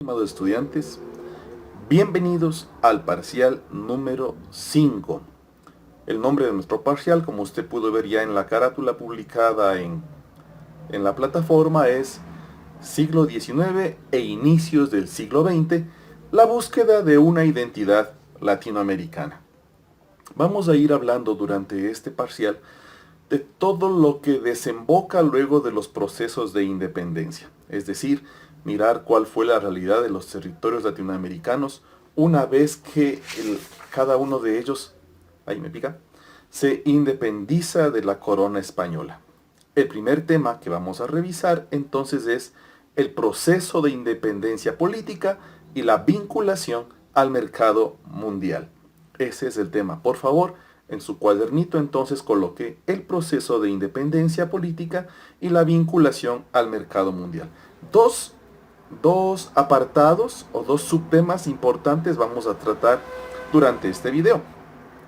Estimados estudiantes, bienvenidos al parcial número 5. El nombre de nuestro parcial, como usted pudo ver ya en la carátula publicada en la plataforma, es Siglo XIX e inicios del siglo XX, la búsqueda de una identidad latinoamericana. Vamos a ir hablando durante este parcial de todo lo que desemboca luego de los procesos de independencia, es decir, mirar cuál fue la realidad de los territorios latinoamericanos una vez que cada uno de ellos, se independiza de la corona española. El primer tema que vamos a revisar entonces es el proceso de independencia política y la vinculación al mercado mundial. Ese es el tema. Por favor, en su cuadernito entonces coloque el proceso de independencia política y la vinculación al mercado mundial. Dos apartados o dos subtemas importantes vamos a tratar durante este video.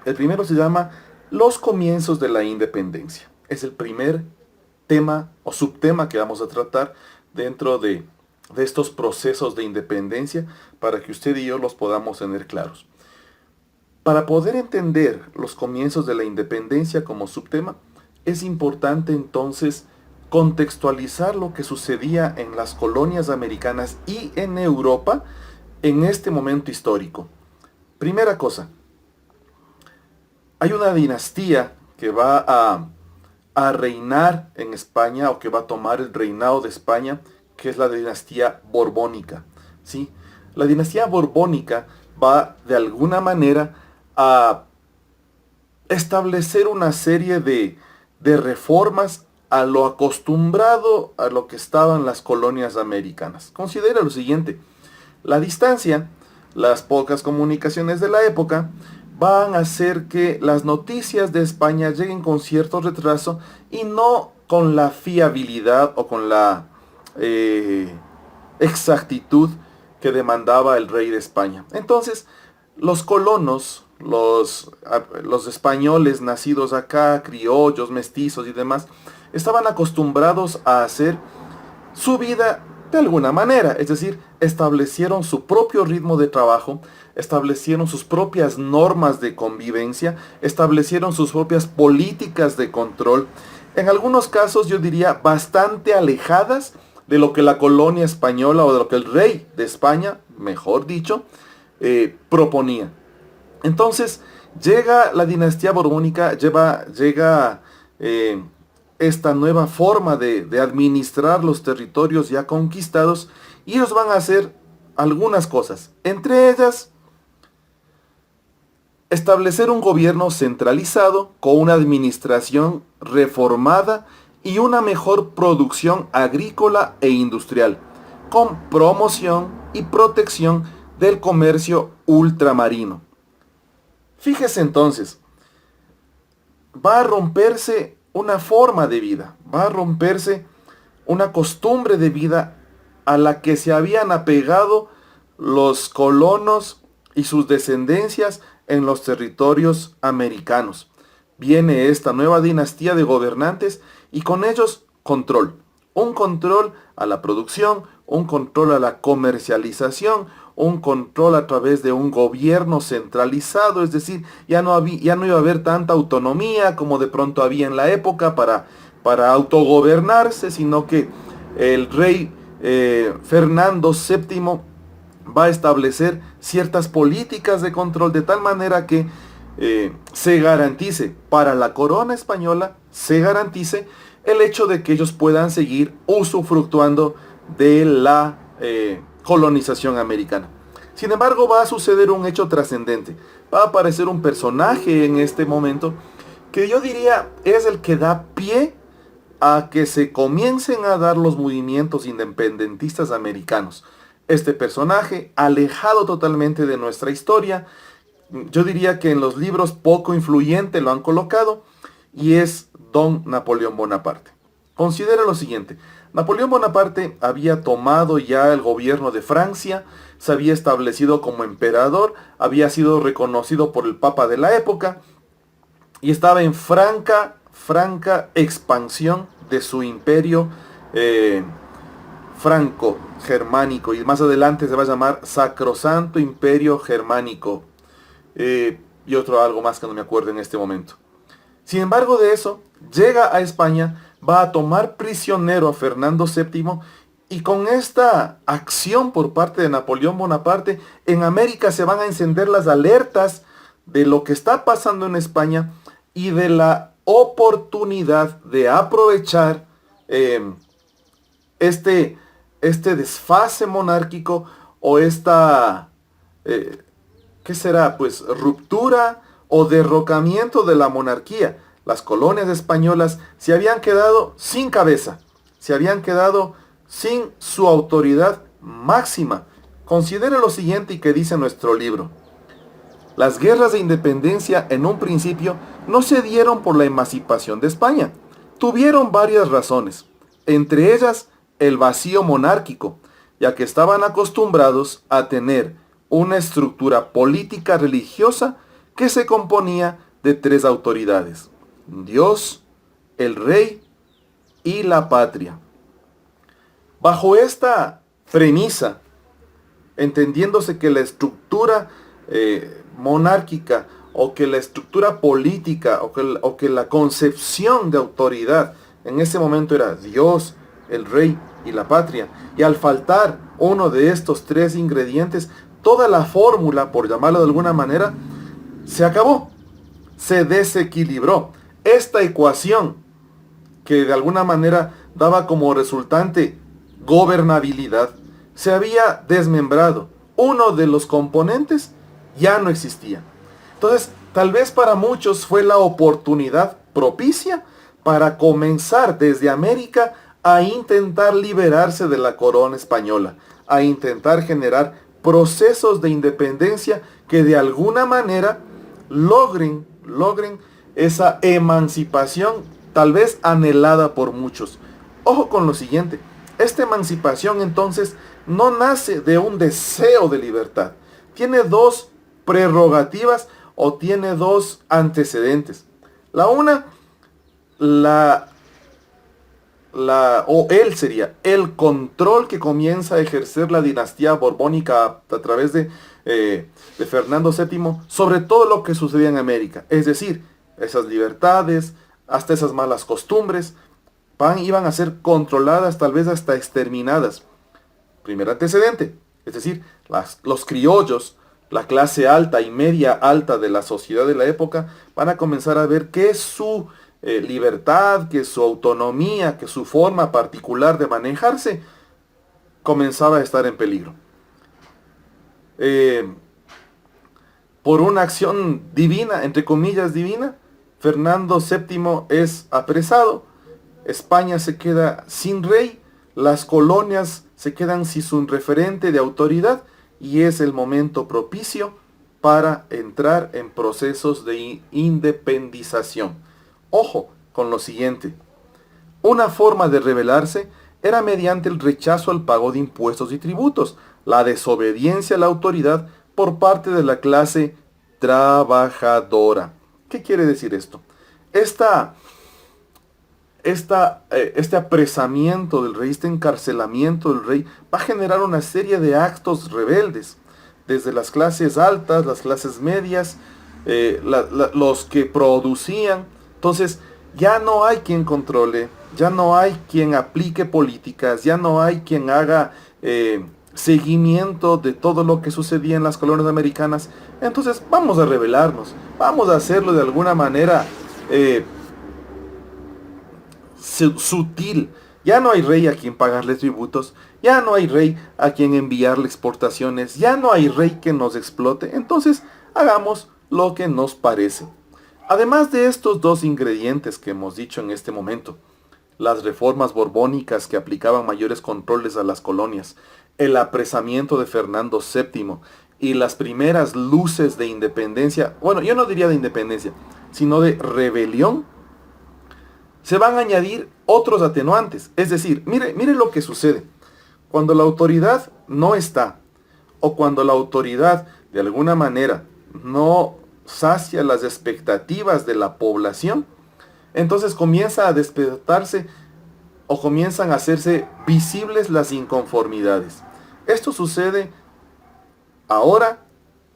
El primero se llama los comienzos de la independencia. Es el primer tema o subtema que vamos a tratar dentro de estos procesos de independencia para que usted y yo los podamos tener claros. Para poder entender los comienzos de la independencia como subtema, es importante entonces contextualizar lo que sucedía en las colonias americanas y en Europa en este momento histórico. Primera cosa, hay una dinastía que va a reinar en España o que va a tomar el reinado de España, que es la dinastía borbónica, ¿sí? La dinastía borbónica va de alguna manera a establecer una serie de reformas a lo acostumbrado a lo que estaban las colonias americanas. Considera lo siguiente: la distancia, las pocas comunicaciones de la época van a hacer que las noticias de España lleguen con cierto retraso y no con la fiabilidad o con la exactitud que demandaba el rey de España. Entonces, los colonos, los españoles nacidos acá, criollos, mestizos y demás, estaban acostumbrados a hacer su vida de alguna manera, es decir, establecieron su propio ritmo de trabajo, establecieron sus propias normas de convivencia, establecieron sus propias políticas de control, en algunos casos yo diría bastante alejadas de lo que la colonia española o de lo que el rey de España, mejor dicho, proponía. Entonces llega la dinastía borbónica, llega esta nueva forma de administrar los territorios ya conquistados, y ellos van a hacer algunas cosas, entre ellas establecer un gobierno centralizado con una administración reformada y una mejor producción agrícola e industrial, con promoción y protección del comercio ultramarino. Fíjese entonces, va a romperse una forma de vida, va a romperse una costumbre de vida a la que se habían apegado los colonos y sus descendencias en los territorios americanos. Viene esta nueva dinastía de gobernantes y con ellos control. Un control a la producción, un control a la comercialización, un control a través de un gobierno centralizado, es decir, ya no iba a haber tanta autonomía como de pronto había en la época para autogobernarse, sino que el rey Fernando VII va a establecer ciertas políticas de control de tal manera que se garantice para la corona española, se garantice el hecho de que ellos puedan seguir usufructuando de la colonización americana. Sin embargo, va a suceder un hecho trascendente. Va a aparecer un personaje en este momento que yo diría es el que da pie a que se comiencen a dar los movimientos independentistas americanos. Este personaje, alejado totalmente de nuestra historia, yo diría que en los libros poco influyente lo han colocado, y es don Napoleón Bonaparte. Considera lo siguiente: Napoleón Bonaparte había tomado ya el gobierno de Francia, se había establecido como emperador, había sido reconocido por el Papa de la época, y estaba en franca expansión de su imperio franco-germánico, y más adelante se va a llamar Sacrosanto Imperio Germánico, y algo más que no me acuerdo en este momento. Sin embargo de eso, llega a España, va a tomar prisionero a Fernando VII, y con esta acción por parte de Napoleón Bonaparte, en América se van a encender las alertas de lo que está pasando en España y de la oportunidad de aprovechar este desfase monárquico, o esta, ¿qué será? Pues ruptura o derrocamiento de la monarquía. Las colonias españolas se habían quedado sin cabeza, se habían quedado sin su autoridad máxima. Considere lo siguiente y que dice nuestro libro: las guerras de independencia en un principio no se dieron por la emancipación de España. Tuvieron varias razones, entre ellas el vacío monárquico, ya que estaban acostumbrados a tener una estructura política religiosa que se componía de tres autoridades: Dios, el rey y la patria. Bajo esta premisa, entendiéndose que la estructura monárquica, o que la estructura política, o que la concepción de autoridad en ese momento era Dios, el rey y la patria, y al faltar uno de estos tres ingredientes, toda la fórmula, por llamarlo de alguna manera, se acabó, se desequilibró. Esta ecuación, que de alguna manera daba como resultante gobernabilidad, se había desmembrado. Uno de los componentes ya no existía. Entonces, tal vez para muchos fue la oportunidad propicia para comenzar desde América a intentar liberarse de la corona española, a intentar generar procesos de independencia que de alguna manera logren esa emancipación tal vez anhelada por muchos. Ojo con lo siguiente: esta emancipación entonces no nace de un deseo de libertad. Tiene dos prerrogativas, o tiene dos antecedentes. La una, sería el control que comienza a ejercer la dinastía borbónica a través de Fernando VII sobre todo lo que sucedía en América. Es decir, esas libertades, hasta esas malas costumbres, iban a ser controladas, tal vez hasta exterminadas. Primer antecedente, es decir, los criollos, la clase alta y media alta de la sociedad de la época, van a comenzar a ver que su libertad, que su autonomía, que su forma particular de manejarse comenzaba a estar en peligro. Por una acción divina, entre comillas divina, Fernando VII es apresado, España se queda sin rey, las colonias se quedan sin su referente de autoridad, y es el momento propicio para entrar en procesos de independización. Ojo con lo siguiente: una forma de rebelarse era mediante el rechazo al pago de impuestos y tributos, la desobediencia a la autoridad por parte de la clase trabajadora. ¿Qué quiere decir esto? Este apresamiento del rey, este encarcelamiento del rey, va a generar una serie de actos rebeldes, desde las clases altas, las clases medias, los que producían. Entonces, ya no hay quien controle, ya no hay quien aplique políticas, ya no hay quien haga seguimiento de todo lo que sucedía en las colonias americanas. Entonces, vamos a rebelarnos, vamos a hacerlo de alguna manera sutil. Ya no hay rey a quien pagarle tributos, ya no hay rey a quien enviarle exportaciones, ya no hay rey que nos explote. Entonces hagamos lo que nos parece. Además de estos dos ingredientes que hemos dicho en este momento, las reformas borbónicas que aplicaban mayores controles a las colonias, el apresamiento de Fernando VII y las primeras luces de independencia, bueno, yo no diría de independencia, sino de rebelión, se van a añadir otros atenuantes. Es decir, mire lo que sucede. Cuando la autoridad no está, o cuando la autoridad de alguna manera no sacia las expectativas de la población, entonces comienza a despertarse o comienzan a hacerse visibles las inconformidades. Esto sucede ahora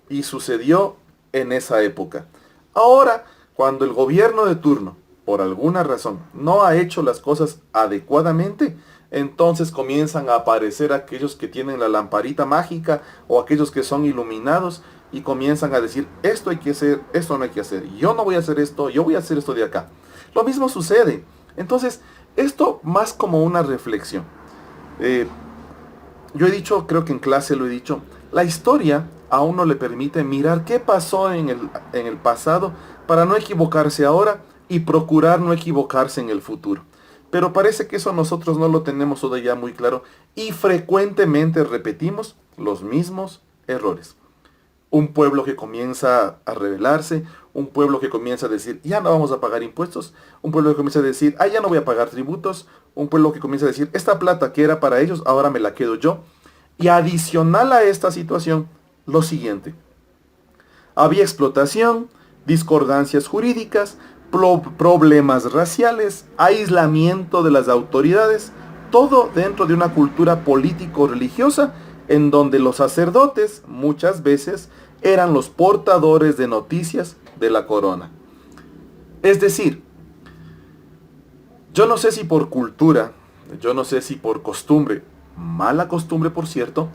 y sucedió en esa época. Ahora, cuando el gobierno de turno, por alguna razón, no ha hecho las cosas adecuadamente, entonces comienzan a aparecer aquellos que tienen la lamparita mágica o aquellos que son iluminados y comienzan a decir, esto hay que hacer, esto no hay que hacer, yo no voy a hacer esto, yo voy a hacer esto de acá. Lo mismo sucede. Entonces, esto más como una reflexión. Yo he dicho, creo que en clase lo he dicho, la historia a uno le permite mirar qué pasó en el pasado para no equivocarse ahora y procurar no equivocarse en el futuro. Pero parece que eso nosotros no lo tenemos todavía muy claro y frecuentemente repetimos los mismos errores. Un pueblo que comienza a rebelarse, un pueblo que comienza a decir, ya no vamos a pagar impuestos, un pueblo que comienza a decir, ya no voy a pagar tributos, un pueblo que comienza a decir, esta plata que era para ellos, ahora me la quedo yo. Y adicional a esta situación, lo siguiente. Había explotación, discordancias jurídicas, problemas raciales, aislamiento de las autoridades, todo dentro de una cultura político-religiosa en donde los sacerdotes muchas veces eran los portadores de noticias de la corona. Es decir, yo no sé si por cultura, yo no sé si por costumbre, mala costumbre por cierto,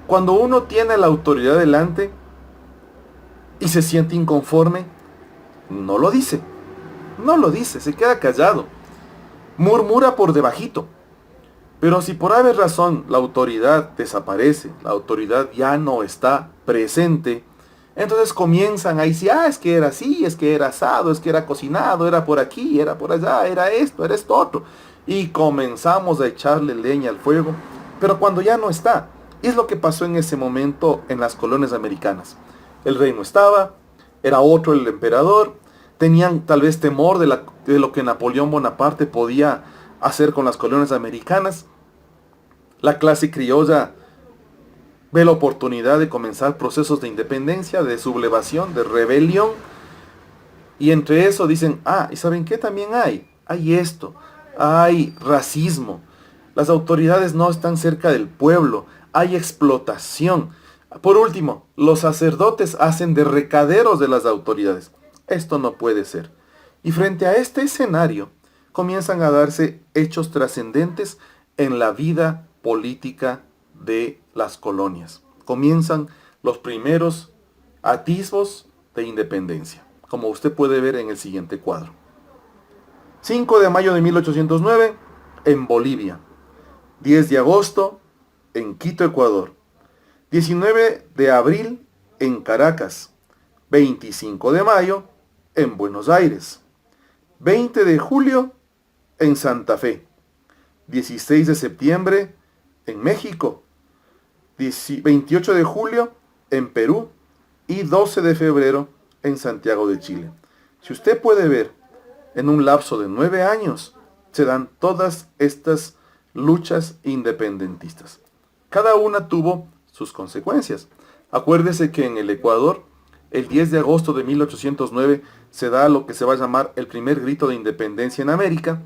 cuando uno tiene a la autoridad delante y se siente inconforme, no lo dice, se queda callado, murmura por debajito. Pero si por haber razón la autoridad desaparece, la autoridad ya no está presente, entonces comienzan a decir, es que era así, es que era asado, es que era cocinado, era por aquí, era por allá, era esto otro. Y comenzamos a echarle leña al fuego, pero cuando ya no está, es lo que pasó en ese momento en las colonias americanas. El rey no estaba, era otro el emperador, tenían tal vez temor de lo que Napoleón Bonaparte podía hacer con las colonias americanas. La clase criolla ve la oportunidad de comenzar procesos de independencia, de sublevación, de rebelión. Y entre eso dicen, ¿y saben qué también hay? Hay esto, hay racismo. Las autoridades no están cerca del pueblo, hay explotación. Por último, los sacerdotes hacen de recaderos de las autoridades. Esto no puede ser. Y frente a este escenario, comienzan a darse hechos trascendentes en la vida política de las colonias. Comienzan los primeros atisbos de independencia, como usted puede ver en el siguiente cuadro. 5 de mayo de 1809, en Bolivia. 10 de agosto, en Quito, Ecuador. 19 de abril, en Caracas. 25 de mayo, en Buenos Aires. 20 de julio, en Santa Fe. 16 de septiembre, en México. 28 de julio, en Perú. Y 12 de febrero, en Santiago de Chile. Si usted puede ver, en un lapso de 9 años, se dan todas estas luchas independentistas. Cada una tuvo sus consecuencias. Acuérdese que en el Ecuador, el 10 de agosto de 1809, se da lo que se va a llamar el primer grito de independencia en América.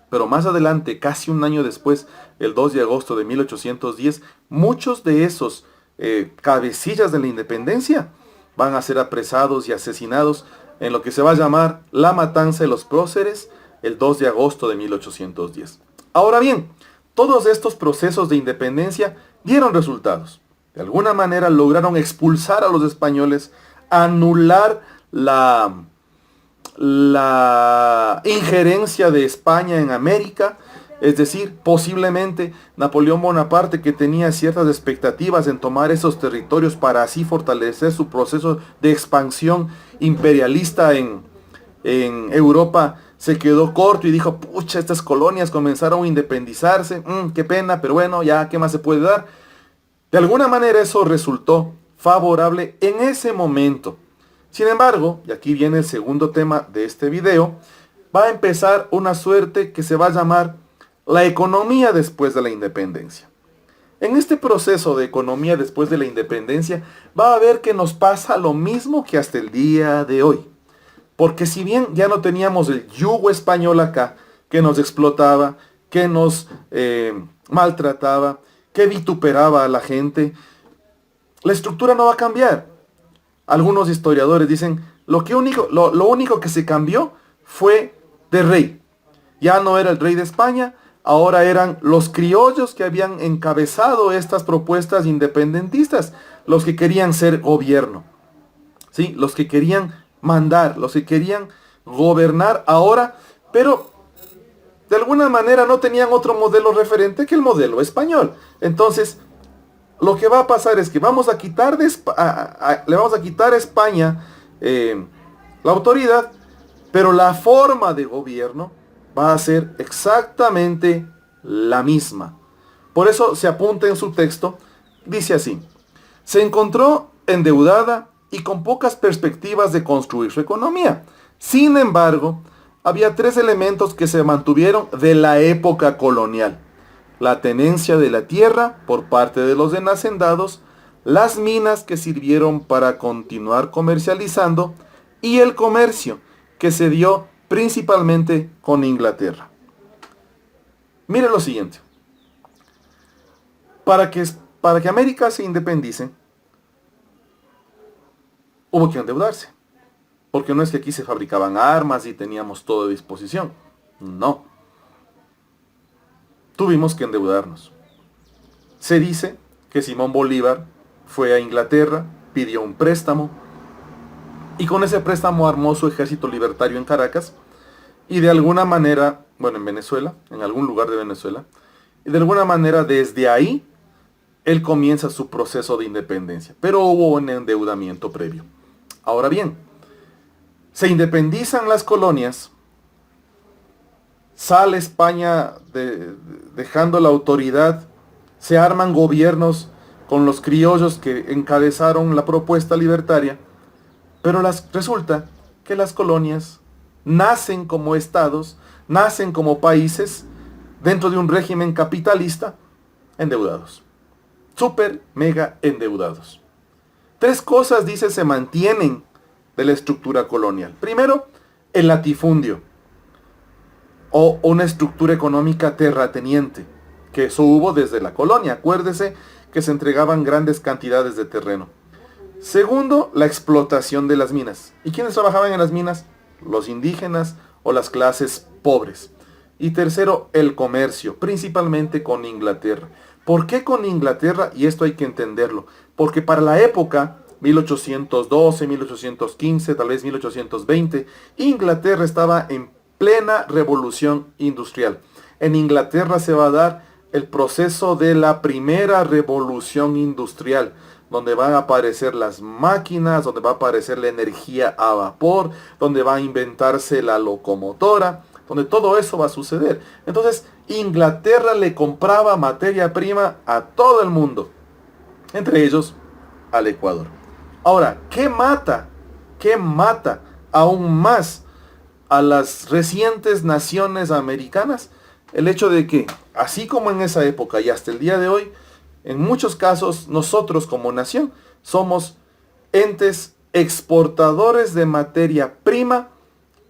Pero más adelante, casi un año después, el 2 de agosto de 1810, muchos de esos cabecillas de la independencia van a ser apresados y asesinados en lo que se va a llamar la matanza de los próceres, el 2 de agosto de 1810. Ahora bien, todos estos procesos de independencia dieron resultados. De alguna manera lograron expulsar a los españoles, anular la injerencia de España en América. Es decir, posiblemente Napoleón Bonaparte, que tenía ciertas expectativas en tomar esos territorios para así fortalecer su proceso de expansión imperialista en Europa, se quedó corto y dijo, pucha, estas colonias comenzaron a independizarse, qué pena, pero bueno, ya, ¿qué más se puede dar? De alguna manera eso resultó favorable en ese momento. Sin embargo, y aquí viene el segundo tema de este video, va a empezar una suerte que se va a llamar la economía después de la independencia. En este proceso de economía después de la independencia va a ver que nos pasa lo mismo que hasta el día de hoy. Porque si bien ya no teníamos el yugo español acá, que nos explotaba, que nos maltrataba, que vituperaba a la gente, la estructura no va a cambiar. Algunos historiadores dicen, lo único que se cambió fue de rey. Ya no era el rey de España, ahora eran los criollos que habían encabezado estas propuestas independentistas, los que querían ser gobierno, ¿sí? Los que querían mandar, los que querían gobernar ahora, pero de alguna manera no tenían otro modelo referente que el modelo español. Entonces, lo que va a pasar es que vamos a quitar le vamos a quitar a España la autoridad, pero la forma de gobierno va a ser exactamente la misma. Por eso se apunta en su texto, dice así: se encontró endeudada y con pocas perspectivas de construir su economía. Sin embargo, había tres elementos que se mantuvieron de la época colonial: la tenencia de la tierra por parte de los hacendados, las minas que sirvieron para continuar comercializando y el comercio que se dio principalmente con Inglaterra. Mire lo siguiente. Para que América se independice, hubo que endeudarse. Porque no es que aquí se fabricaban armas y teníamos todo a disposición. No. Tuvimos que endeudarnos. Se dice que Simón Bolívar fue a Inglaterra, pidió un préstamo y con ese préstamo armó su ejército libertario en Caracas y de alguna manera, bueno, en Venezuela, en algún lugar de Venezuela, y de alguna manera desde ahí él comienza su proceso de independencia. Pero hubo un endeudamiento previo. Ahora bien, se independizan las colonias, sale España dejando la autoridad, se arman gobiernos con los criollos que encabezaron la propuesta libertaria, pero resulta que las colonias nacen como estados, nacen como países dentro de un régimen capitalista endeudados. Súper, mega endeudados. Tres cosas, dice, se mantienen de la estructura colonial. Primero, el latifundio o una estructura económica terrateniente, que eso hubo desde la colonia. Acuérdese que se entregaban grandes cantidades de terreno. Segundo, la explotación de las minas. ¿Y quiénes trabajaban en las minas? Los indígenas o las clases pobres. Y tercero, el comercio, principalmente con Inglaterra. ¿Por qué con Inglaterra? Y esto hay que entenderlo. Porque para la época, 1812, 1815, tal vez 1820, Inglaterra estaba en plena revolución industrial. En Inglaterra se va a dar el proceso de la primera revolución industrial, donde van a aparecer las máquinas, donde va a aparecer la energía a vapor, donde va a inventarse la locomotora, donde todo eso va a suceder. Entonces, Inglaterra le compraba materia prima a todo el mundo, entre ellos al Ecuador. Ahora, ¿qué mata? ¿Qué mata aún más a las recientes naciones americanas? El hecho de que, así como en esa época y hasta el día de hoy, en muchos casos nosotros como nación somos entes exportadores de materia prima,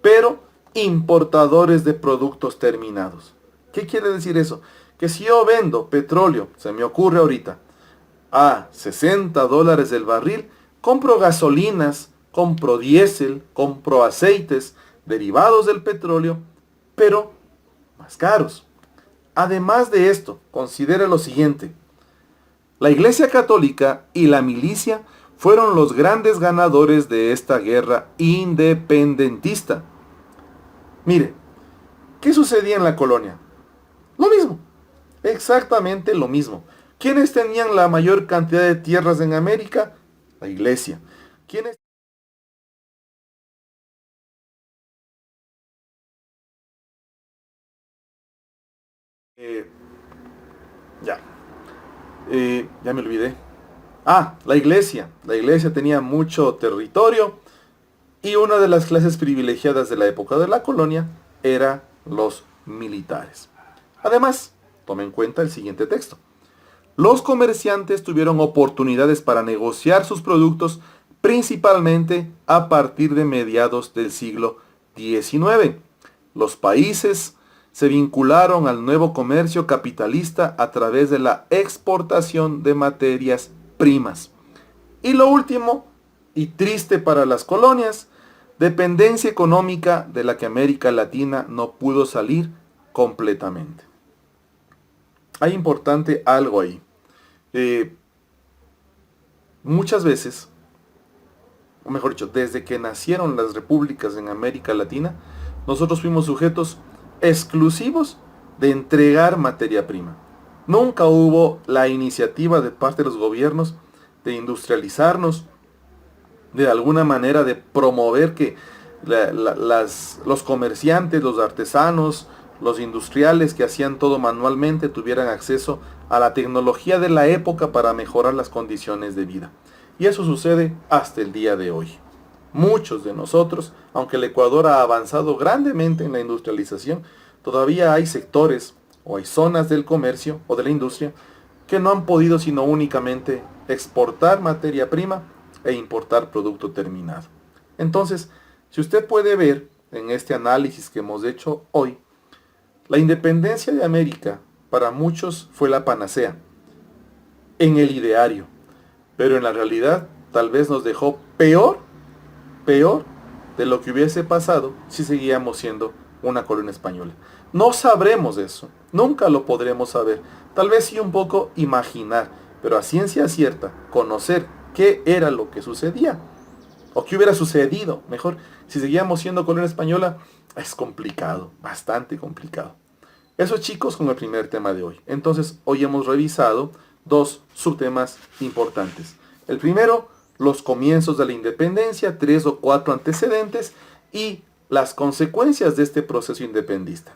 pero importadores de productos terminados. ¿Qué quiere decir eso? Que si yo vendo petróleo, se me ocurre ahorita, a $60 el barril, compro gasolinas, compro diésel, compro aceites derivados del petróleo, pero más caros. Además de esto, considere lo siguiente. La Iglesia Católica y la milicia fueron los grandes ganadores de esta guerra independentista. Mire, ¿qué sucedía en la colonia? Lo mismo, exactamente lo mismo. ¿Quiénes tenían la mayor cantidad de tierras en América? La Iglesia. ¿Quiénes Ya, ya me olvidé. Ah, la iglesia. La iglesia tenía mucho territorio y una de las clases privilegiadas de la época de la colonia era los militares. Además, tome en cuenta el siguiente texto. Los comerciantes tuvieron oportunidades para negociar sus productos principalmente a partir de mediados del siglo XIX. Los países se vincularon al nuevo comercio capitalista a través de la exportación de materias primas. Y lo último, y triste para las colonias, dependencia económica de la que América Latina no pudo salir completamente. Hay importante algo ahí. Muchas veces, o mejor dicho, desde que nacieron las repúblicas en América Latina, nosotros fuimos sujetos exclusivos de entregar materia prima. Nunca hubo la iniciativa de parte de los gobiernos de industrializarnos, de alguna manera de promover que los comerciantes, los artesanos, los industriales que hacían todo manualmente tuvieran acceso a la tecnología de la época para mejorar las condiciones de vida. Y eso sucede hasta el día de hoy. Muchos de nosotros, aunque el Ecuador ha avanzado grandemente en la industrialización, todavía hay sectores o hay zonas del comercio o de la industria que no han podido sino únicamente exportar materia prima e importar producto terminado. Entonces, si usted puede ver en este análisis que hemos hecho hoy, la independencia de América para muchos fue la panacea, en el ideario, pero en la realidad tal vez nos dejó peor de lo que hubiese pasado si seguíamos siendo una colonia española. No sabremos eso, nunca lo podremos saber, tal vez sí un poco imaginar, pero a ciencia cierta, conocer qué era lo que sucedía, o qué hubiera sucedido, mejor, si seguíamos siendo colonia española, es complicado, bastante complicado. Eso, chicos, con el primer tema de hoy. Entonces, hoy hemos revisado dos subtemas importantes. El primero, los comienzos de la independencia, 3 o 4 antecedentes y las consecuencias de este proceso independista,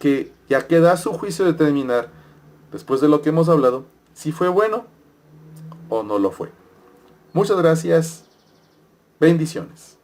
que ya queda a su juicio determinar, después de lo que hemos hablado, si fue bueno o no lo fue. Muchas gracias. Bendiciones.